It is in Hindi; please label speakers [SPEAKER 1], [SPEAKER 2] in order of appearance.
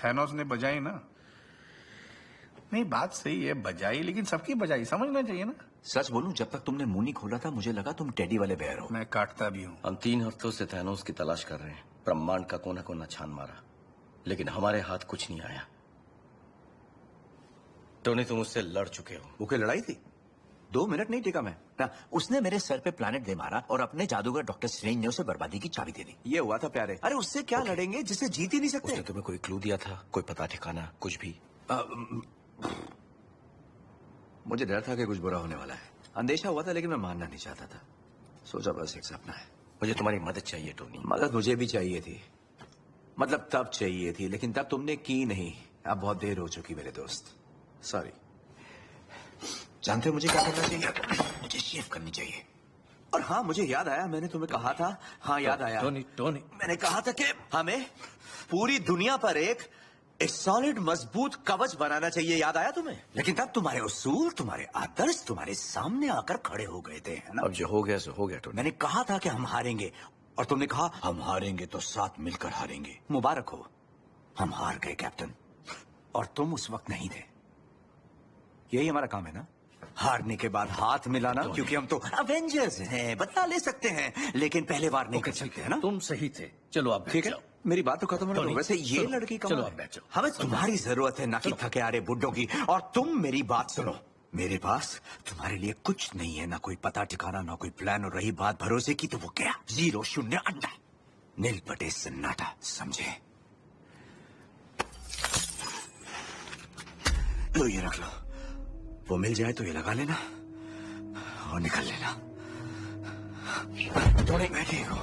[SPEAKER 1] थैनोस ने बजाई ना। नहीं, बात सही है, बजाई, लेकिन सबकी बजाई समझना चाहिए ना।
[SPEAKER 2] सच बोलूं, जब तक तुमने मुंह नहीं खोला था मुझे लगा तुम टेडी वाले बेयर हो।
[SPEAKER 1] मैं काटता भी हूँ।
[SPEAKER 3] हम 3 हफ्तों से थैनोस की तलाश कर रहे हैं, ब्रह्मांड का कोना कोना छान मारा, लेकिन हमारे हाथ कुछ नहीं आया। टोनी, तुम उससे लड़ चुके हो।
[SPEAKER 2] वो क्या लड़ाई थी? 2 मिनट नहीं टिका मैं ना। उसने मेरे सर पे प्लैनेट दे मारा और अपने जादूगर डॉक्टर स्ट्रेंज ने उसे बर्बादी की चाबी दे दी। ये हुआ था प्यारे। अरे उससे क्या लड़ेंगे जिससे जीत ही नहीं सकते।
[SPEAKER 3] उसने तुम्हें कोई क्लू दिया था? कोई पता ठिकाना कुछ भी?
[SPEAKER 2] मुझे डर था कि कुछ बुरा होने वाला है। अंदेशा हुआ था, लेकिन मैं मानना नहीं चाहता था। सोचा बस एक सपना है।
[SPEAKER 3] मुझे तुम्हारी मदद चाहिए टोनी।
[SPEAKER 2] मदद मुझे भी चाहिए थी, मतलब तब चाहिए थी, लेकिन तब तुमने की नहीं। अब बहुत देर हो चुकी मेरे दोस्त, सॉरी। जानते हो मुझे क्या करना चाहिए? मुझे शेव करनी चाहिए। और हाँ, मुझे याद आया, मैंने तुम्हें कहा था। हाँ, याद आया।
[SPEAKER 3] टोनी,
[SPEAKER 2] मैंने कहा था कि हमें पूरी दुनिया पर एक सॉलिड मजबूत कवच बनाना चाहिए। याद आया तुम्हें? लेकिन तब तुम्हारे उसूल, तुम्हारे आदर्श तुम्हारे सामने आकर खड़े हो गए थे, है ना?
[SPEAKER 3] अब जो हो गया सो हो गया टोनी।
[SPEAKER 2] मैंने कहा था कि हम हारेंगे, और तुमने कहा हम हारेंगे तो साथ मिलकर हारेंगे। मुबारक हो, हम हार गए कैप्टन, और तुम उस वक्त नहीं थे। यही हमारा काम है ना, हारने के बाद हाथ मिलाना, क्योंकि हम तो अवेंजर्स हैं, बदला ले सकते हैं, लेकिन पहले वार नहीं कर सकते, है ना?
[SPEAKER 3] तुम सही थे। चलो आप
[SPEAKER 2] ठीक है, मेरी बात तो खत्म होने दो। वैसे ये लड़की का
[SPEAKER 3] चलो आप बैठो।
[SPEAKER 2] हमें तुम्हारी जरूरत है, ना कि थके आ रहे बुड्ढों की। और तुम मेरी बात सुनो, मेरे पास तुम्हारे लिए कुछ नहीं है, ना कोई पता ठिकाना, ना कोई प्लान। और रही बात भरोसे की, तो वो क्या? 0 0 अंडा, नील पटे सन्नाटा, समझे? लो ये रख लो, वो मिल जाए तो ये लगा लेना और निकल लेना। थोड़े बैठे हो।